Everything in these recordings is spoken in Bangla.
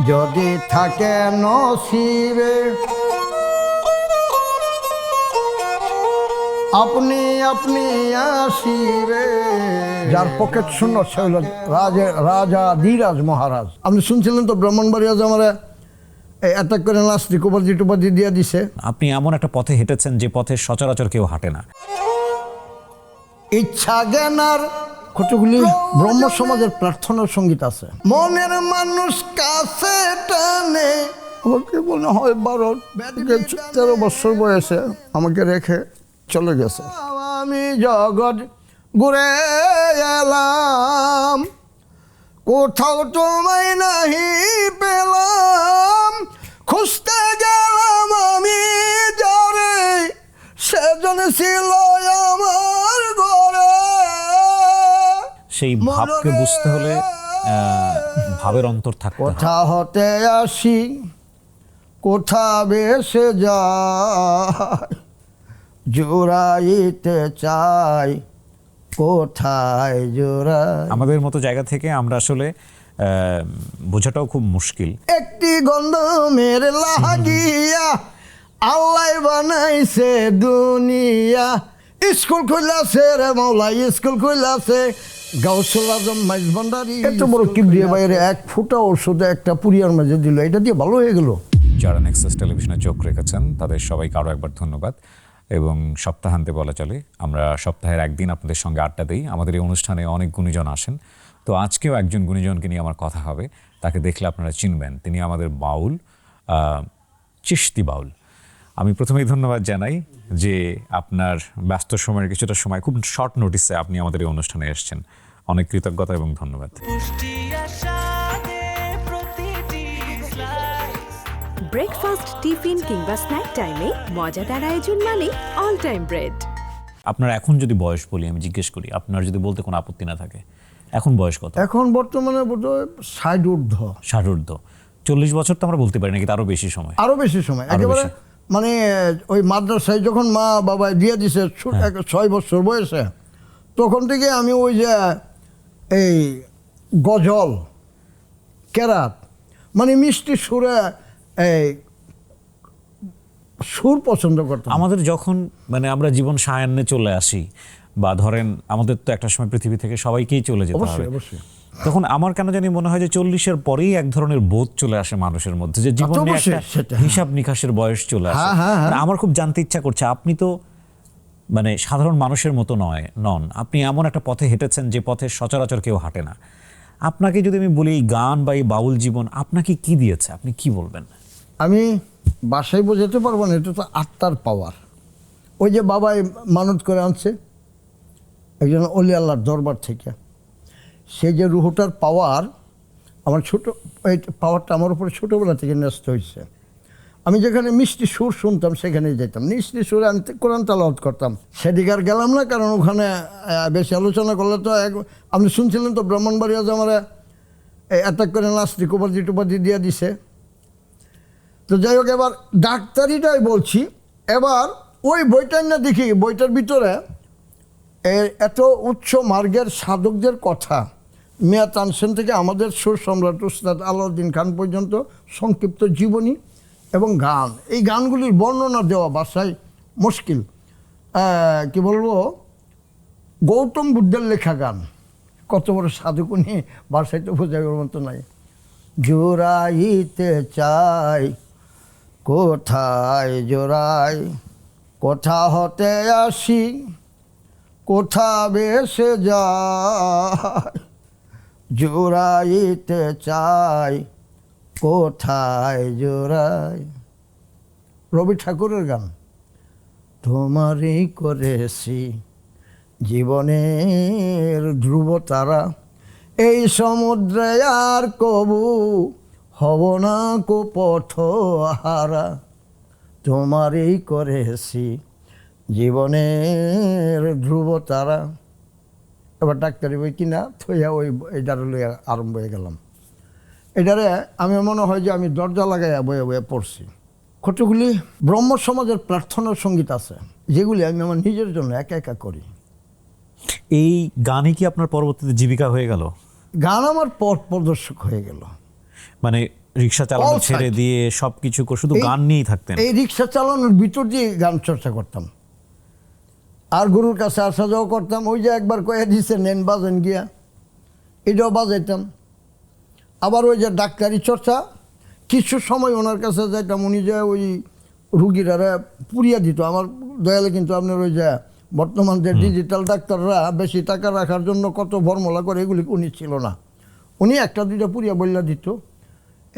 যদি থাকে নসিবে আপনি আপনি আসিবে। যার পকেট শূন্য সে হল রাজা ধীরাজ মহারাজ। আপনি শুনছিলেন তো ব্রাহ্মণবাড়িয়া যে আমার অ্যাটাক করে নাস্তিক উপাধি দিয়ে দিছে। আপনি এমন একটা পথে হেঁটেছেন যে পথে সচরাচর কেউ হাঁটে না। ইচ্ছা জ্ঞানার কতগুলি ব্রহ্ম সমাজের প্রার্থনার সঙ্গীত আছে। মনের মানুষ কাছে টানে, আমাকে মনে হয় 12-13 বছর বয়সে আমাকে রেখে চলে গেছে। আমি জগৎ ঘুরে এলাম, কোথাও তোমায় নাহি পেলাম, খুঁজতে গেলাম আমি যারে, সেজন ছিল আমার ঘরে। সেই ভাবকে বুঝতে হলে ভাবের অন্তর থাকতে হয়। কোথা হতে আসি কোথা বেসে যায়, জোড়াইতে চাই কোথায় জোড়াই। আমাদের মতো জায়গা থেকে আমরা আসলে বোঝাটাও খুব মুশকিল। একটি গন্ধমের লাগিয়া আল্লাহ বানাইছে দুনিয়া, স্কুল খুলছে রে মৌলা স্কুল খুলছে, গাউসুল আজম মাইজ ভান্ডারী এত বড় কিবরিয়া বাইরে 1 ফুটা ওষুধে একটা পুরিয়ার মাঝে দিল, এটা দিয়ে ভালো হয়ে গেল। যারা নেক্সাস টেলিভিশনে চোখ রেখেছেন তাদের সবাইকে আরও একবার ধন্যবাদ। এবং সপ্তাহান্তে বলা চলে আমরা সপ্তাহের একদিন আপনাদের সঙ্গে আড্ডা দিই। আমাদের এই অনুষ্ঠানে অনেক গুণীজন আসেন, তো আজকেও একজন গুণীজনকে নিয়ে আমার কথা হবে। তাকে দেখলে আপনারা চিনবেন, তিনি আমাদের বাউল, চিশতি বাউল। আমি প্রথমেই ধন্যবাদ জানাই যে আপনার ব্যস্ত সময়ের কিছুটা সময় খুব শর্ট নোটিসে আপনি আমাদের এই অনুষ্ঠানে এসেছেন। অনেক কৃতজ্ঞতা এবং ধন্যবাদ। ব্রেকফাস্ট, টিফিন কিংবা স্ন্যাক টাইমে মজাদার আয়োজন মানে অল টাইম ব্রেড। আপনার এখন যদি বয়স বলি, আমি জিজ্ঞেস করি, আপনার যদি বলতে কোনো আপত্তি না থাকে, এখন বয়স কত? এখন বর্তমানে বোধহয় 60 ঊর্ধ্ব। 60 ঊর্ধ্ব। 40 বছর তো আমরা বলতে পারি নাকি, তারও বেশি সময়? আরো বেশি সময় একেবারে। মানে ওই মাদ্রাসায় যখন মা বাবা দিয়ে দিছে 6 বছর বয়সে, তখন থেকে আমি ওই যে এই গজল কেরাত মানে মিষ্টি সুরে এই সুর পছন্দ করতাম। আমাদের যখন মানে আমরা জীবন সায়ান্নে চলে আসি, বা ধরেন আমাদের তো একটা সময় পৃথিবী থেকে সবাইকেই চলে যেতে হবে, অবশ্যই তখন আমার কেন জানি মনে হয় যে 40-এর পরেই এক ধরনের বোধ চলে আসে মানুষের মধ্যে, যে জীবন নিয়ে একটা হিসাব নিকাশের বয়স চলে আসে। মানে আমার খুব জানতে ইচ্ছা করছে, আপনি তো মানে সাধারণ মানুষের মতো নন, আপনি এমন একটা পথে হেঁটেছেন যে পথে সচরাচর কেউ হাঁটে না। আপনাকে যদি আমি বলি এই গান বা এই বাউল জীবন আপনাকে কি দিয়েছে, আপনি কি বলবেন? আমি বাসায় বোঝাতে পারবো না, এটা তো আত্মার পাওয়ার। ওই যে বাবাই মানত করে আনছে একজন অলি আল্লাহর দরবার থেকে, সেই যে রুহটার পাওয়ার, আমার এই পাওয়ারটা আমার উপরে ছোটোবেলা থেকে ন্যস্ত হয়েছে। আমি যেখানে মিষ্টি সুর শুনতাম সেখানেই যেতাম, মিষ্টি সুরে আমি কোরআন তেলাওয়াত করতাম। সেদিকে আর গেলাম না, কারণ ওখানে বেশি আলোচনা করলে তো আপনি শুনছিলেন তো ব্রাহ্মণবাড়িয়া যে আমার অ্যাটাক করে নাস্তিক উপাধি দিয়ে দিছে। তো যাই হোক, এবার ডাক্তারিটাই বলছি। এবার ওই বইটার না দেখি, বইটার ভিতরে এত উচ্চ মার্গের সাধকদের কথা মিয়া তানসেন থেকে আমাদের সুর সম্রাট উস্তাদ আলাউদ্দিন খান পর্যন্ত সংক্ষিপ্ত জীবনী এবং গান, এই গানগুলির বর্ণনা দেওয়া ভাষায় মুশকিল। কি বলবো, গৌতম বুদ্ধের লেখা গান, কত বড় সাধক উনি, ভাষায় তো বোঝাবার মতো নাই। জোড়াইতে চাই কোথায় জোড়াই, কোথা হতে আসি কোথা বেসে যায়, জোড়াইতে চাই কোথায় জোড়াই। রবি ঠাকুরের গান। তোমারই করেছি জীবনের ধ্রুব তারা, এই সমুদ্রে আর কবু হব না কো পথহারা, তোমারই করেছি জীবনের ধ্রুব তারা। এবার ডাক্তারি বই কিনা থইয়া ওই এটারে লইয়া আরম্ভ হয়ে গেলাম। এটারে আমি মনে হয় যে আমি দরজা লাগাইয়া বয়ে বয়ে পড়ছি। কতগুলি ব্রহ্ম সমাজের প্রার্থনার সঙ্গীত আছে যেগুলি আমি আমার নিজের জন্য একা একা করি। এই গানে কি আপনার পরবর্তীতে জীবিকা হয়ে গেল? গান আমার পথ প্রদর্শক হয়ে গেল। মানে রিক্সা চালানো All ছেড়ে side. দিয়ে সবকিছু শুধু গান নিয়েই থাকতেন? এই রিক্সা চালানোর ভিতর দিয়ে গান চর্চা করতাম, আর গুরুর কাছে আসা যাওয়া করতাম। ওই যে একবার কয়ে দিছে নেন বাজেন গিয়া, এটাও বাজাইতাম। আবার ওই যে ডাক্তারি চর্চা, কিছু সময় ওনার কাছে যাইতাম, উনি যে ওই রুগীরা পুড়িয়া দিত। আমার দয়ালে কিন্তু আপনার ওই যে বর্তমান যে ডিজিটাল ডাক্তাররা বেশি টাকা রাখার জন্য কত ফর্মুলা করে, এগুলি উনি ছিল না। উনি একটা দুইটা পুড়িয়া বইলা দিত,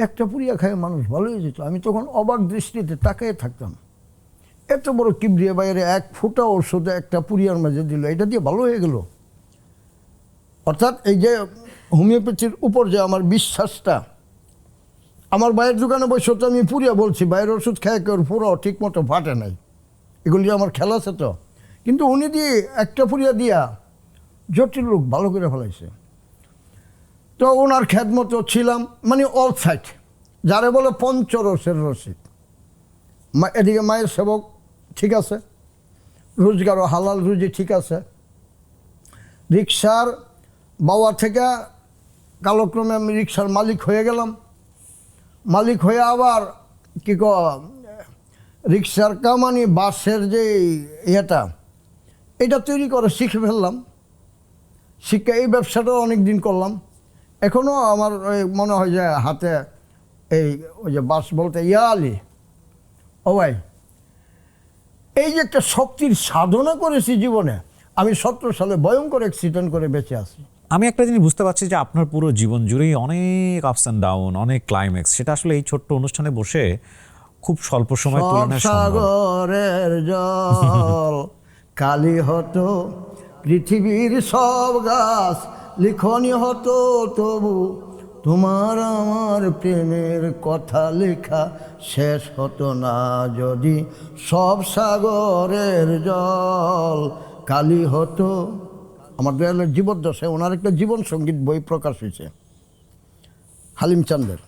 একটা পুড়িয়া খায় মানুষ ভালো হয়ে যেত। আমি তখন অবাক দৃষ্টিতে তাকিয়ে থাকতাম, এত বড় কিবরিয়া বাইরে এক ফুটা ওষুধে একটা পুড়িয়ার মাঝে দিল, এটা দিয়ে ভালো হয়ে গেল। অর্থাৎ এই যে হোমিওপ্যাথির উপর যে আমার বিশ্বাসটা, আমার বাইরের দোকানে বসে তো আমি পুরিয়া বলছি, বাইরের ওষুধ খেয়ে কেউ পুরো ঠিক মতো ফাটে নাই, এগুলি আমার খেলা আছে তো। কিন্তু উনি দিয়ে একটা পুরিয়া দিয়া জটিল রোগ ভালো করে ফেলাইছে। তো ওনার খেদমতো ছিলাম, মানে অল সাইড, যারে বলে পঞ্চরসের রসিদ। এদিকে মায়ের সেবক ঠিক আছে, রোজগারও হালাল রুজি ঠিক আছে। রিক্সার বাবা থেকে কালক্রমে আমি রিক্সার মালিক হয়ে গেলাম। মালিক হয়ে আবার কি রিক্সার কামানি বাসের যে এটা তৈরি করে শিখে ফেললাম। শিক্ষা এই ব্যবসাটাও অনেক দিন করলাম। এখনও আমার মনে হয় যে হাতে ওই যে বাস বলতে আলি ও ভাই, এই যে একটা শক্তির সাধনা করেছি জীবনে। আমি 17 সালে ভয়ঙ্কর অ্যাক্সিডেন্ট করে বেঁচে আছি। আমি একটা জিনিস বুঝতে পারছি যে আপনার পুরো জীবন জুড়েই অনেক আপস অ্যান্ড ডাউন, অনেক ক্লাইম্যাক্স, সেটা আসলে এই ছোট্ট অনুষ্ঠানে বসে খুব স্বল্প সময় তুলনায় সম্ভব। সাগরের জল কালি হতো, পৃথিবীর সব গাছ লিখনি হতো, তবু তোমার আমার প্রেমের কথা লেখা শেষ হতো না যদি সব সাগরের জল কালি হতো। আমার দয়ালের জীবদ্দশায় ওনার একটা জীবন সঙ্গীত বই প্রকাশ হয়েছে, হালিম চান্দের।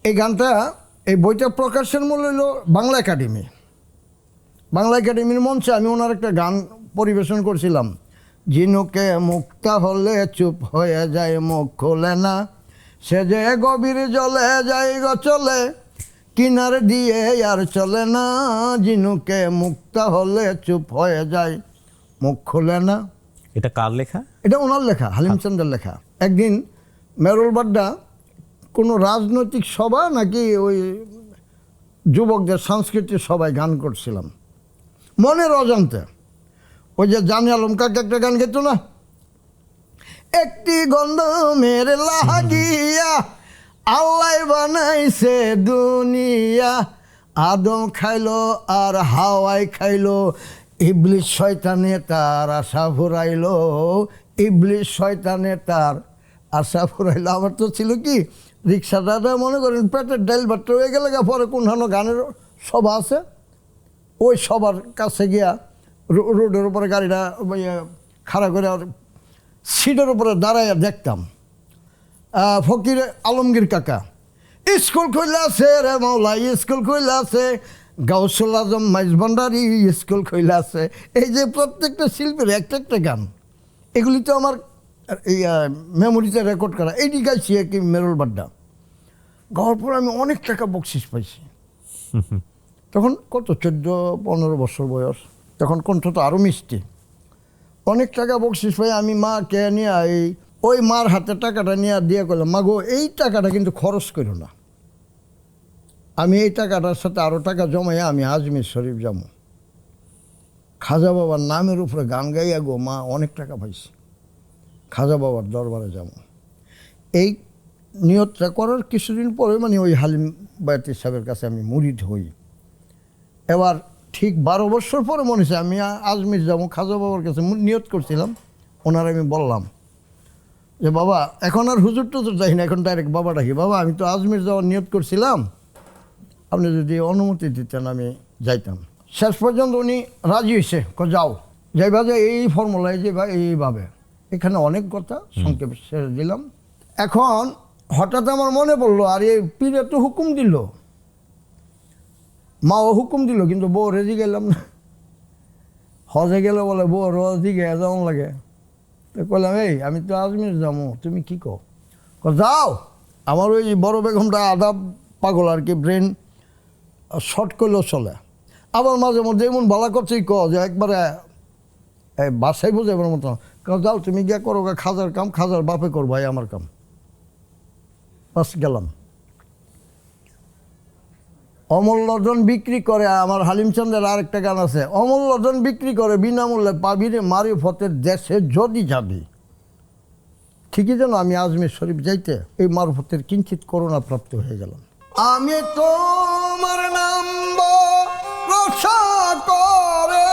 এই গানটা, এই বইটা প্রকাশের মূল হইল বাংলা একাডেমি। বাংলা একাডেমির মঞ্চে আমি ওনার একটা গান পরিবেশন করছিলাম, ঝিনুকে মুক্তা হলে চুপ হয়ে যায়, মুখ খোলে না, সে যে গভীর জলে যায় গো চলে, কিনার দিয়ে আর চলে না, ঝিনুকে মুক্তা হলে চুপ হয়ে যায়, মুখ খোলে না। এটা কার লেখা? এটা ওনার লেখা, হালিম চান্দের লেখা। একদিন মেরুল বাড্ডা কোনো রাজনৈতিক সভা নাকি ওই যুবকদের সাংস্কৃতিক সভায় গান করছিলাম, মনের অজান্তে। ওই যে জানি আলম কাকে একটা গান গেত না, একটি গন্ধ মেরে লাগিয়া আল্লাহ বানাইছে দুনিয়া, আদম খাইলো আর হাওয়াই খাইলো, ইবলিশ শয়তানে তার আশা ফুরাইলো, ইবলিশ শয়তানে তার আশা ফুরাইলো। আমার তো ছিল কি, রিক্সাটা মনে করেন পেটের ডাইল ভাত হয়ে গেলে পরে কোনখানো গানের সভা আছে, ওই সবার কাছে গিয়া রোডের উপরে গাড়িটা খাড়া করে আর সিটের উপরে দাঁড়াইয়া দেখতাম ফকির আলমগীর কাকা, স্কুল খুলে আছে রে মাওলা, স্কুল খুলে আছে, গাউসুল আজম মাইজ ভান্ডারি স্কুল খুলে আছে। এই যে প্রত্যেকটা শিল্পীর একটা একটা গান, এগুলি তো আমার এই মেমোরিতে রেকর্ড করা। এইটি গাইছি কি মেরুল বাড্ডা। গাওয়ার পর আমি অনেক টাকা বকশিস পাইছি। তখন কত 14-15 বছর বয়স, তখন কণ্ঠ তো আরও মিষ্টি। অনেক টাকা বকশিস পাই। আমি মাকে নিয়ে ওই মার হাতে টাকাটা নিয়ে দিয়ে করলাম, মা গো এই টাকাটা কিন্তু খরচ করো না, আমি এই টাকাটার সাথে আরও টাকা জমাইয়া আমি আজমির শরীফ যাবো, খাজা বাবার নামের উপরে গান গাইয়া গো মা অনেক টাকা পাইছি, খাজা বাবার দরবারে যাবো। এই নিয়তটা করার কিছুদিন পরে মানে ওই হালিম বায়াতি সাহেবের কাছে আমি মুরিদ হই। এবার ঠিক 12 বছর পরে মনে হচ্ছে আমি আজমির যাবো, খাজা বাবার কাছে নিয়ত করছিলাম। ওনার আমি বললাম যে বাবা এখন আর হুজুর টুজুর যাই না, এখন ডাইরেক্ট বাবা ডাকি, বাবা আমি তো আজমির যাওয়ার নিয়ত করছিলাম, আপনি যদি অনুমতি দিতেন আমি যাইতাম। শেষ পর্যন্ত উনি রাজি হয়েছে, যাও যাইবা, যে এই ফর্মুলায় যাইবা এইভাবে। এখানে অনেক কথা সংক্ষেপে ছেড়ে দিলাম। এখন হঠাৎ আমার মনে পড়লো, আর এই পীরে তো হুকুম দিল, মাও হুকুম দিল, কিন্তু বউ রেজি গেলাম না। হজে গেলে বলে বউ রজি গে যাওয়া লাগে। তো বললাম এই আমি তো আজমির যাবো, তুমি কি কো? যাও আমার ওই বড় বেগমটা আধা পাগল আর কি, ব্রেন শর্ট করলেও চলে। আবার মাঝে মধ্যে এমন ভালো করছেই যে একবারে বাসায় বোঝাবার মতো, যাও তুমি গিয়া করো খাজার কাম, খাজার বাপে করবো, ভাই আমার কাম, বাস গেলাম। অমূল্যধন বিক্রি করে, আমার হালিম চন্দ্রের আরেকটা গান আছে, অমূল্যধন বিক্রি করে বিনামূল্যে পাবি রে মারিফতের দেশে যদি যাবি। ঠিকই যেন আমি আজমির শরীফ যাইতে এই মারফতের কিঞ্চিত করোনা প্রাপ্ত হয়ে গেলাম। আমি তোমার নাম রসা করে,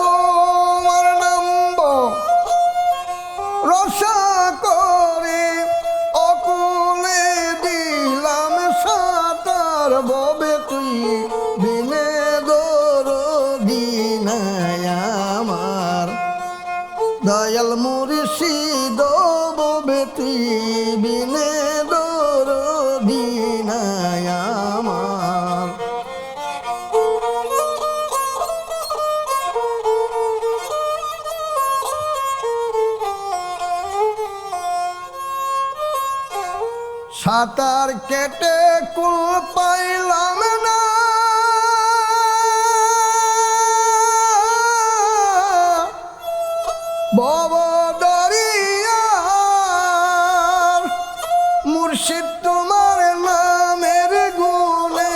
তোমার নাম রসা করে, অকুলে দিলাম সাঁতার ববে তুই বিনে দরদি নাই আমার, দয়াল মুর্শিদ ববে তুই বিনে দরদি নাই আমার। সাঁতার কেটে কুল পাইলাম না, ভব দরিয়ার মুর্শিদ তোমার নামের গুণে,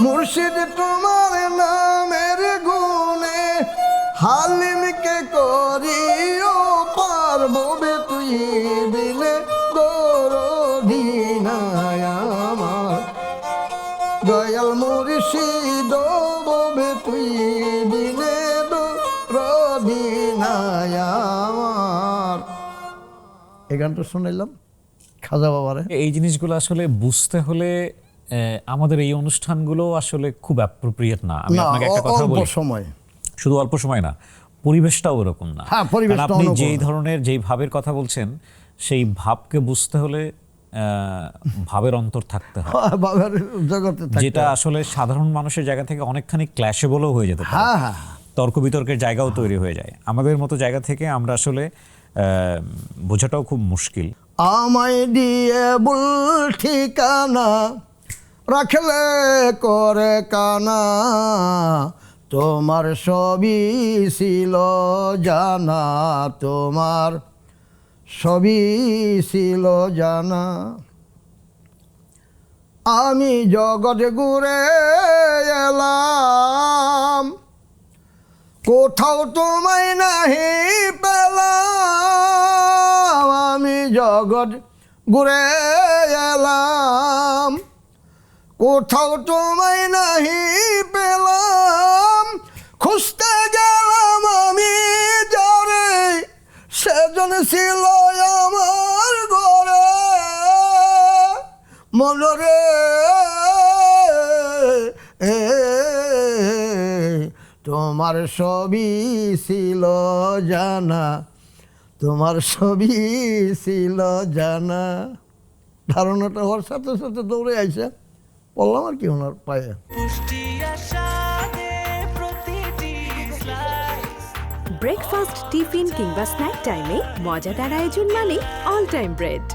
মুর্শিদ তোমার নামের গুণে, হালিমকে করিও পারবে তুই বিনে দরদি নাই আমার, দয়াল মুর্শিদ ববে তুই বিনে দরদি নাই আমার। এই গানটা শুনাইলাম খাজা বাবারে। এই জিনিসগুলো আসলে বুঝতে হলে আমাদের এই অনুষ্ঠানগুলো আসলে খুব অ্যাপ্রোপ্রিয়েট না। আমি আপনাকে একটা কথা বলি, সময় শুধু অল্প সময় না, পরিবেশটাও ওরকম না। হ্যাঁ, পরিবেশটা আপনি অনুকূল যেই না। ধরনের যেই ভাবের কথা বলছেন, সেই ভাবকে বুঝতে হলে ভাবের অন্তর থাকতে হয়, বাবার জগতে থাকতে যেটা হয়। আসলে সাধারণ মানুষের জায়গা থেকে অনেকখানি ক্ল্যাশেবলও হয়ে যেতে পারে, হ্যাঁ হ্যাঁ, তর্ক বিতর্কের জায়গাও তৈরি হয়ে যায়। আমাদের মতো জায়গা থেকে আমরা আসলে বোঝাটাও খুব মুশকিল। আমায় দিয়ে ভুল ঠিকানা রাখলে করে কানা, তোমার সবই ছিল জানা, তোমার সবই ছিল জানা। আমি জগৎ ঘুরে এলাম, কোথাও তোমায় নাহি পেলাম, আমি জগৎ ঘুরে এলাম, কোথাও তোমায় নাহি পেলাম, খুঁজতে গেলাম আমি যারে, সেজন ছিল আমার ঘরে, মনরে তোমার সবই ছিল জানা, তোমার সবই ছিল জানা। ধারণাটা হওয়ার সাথে সাথে দৌড়ে আইসে বললাম আর কি ওনার পায়ে। ব্রেকফাস্ট, টিফিন কিংবা স্ন্যাক টাইমে মজাদার আয়োজন মানে অল টাইম ব্রেড।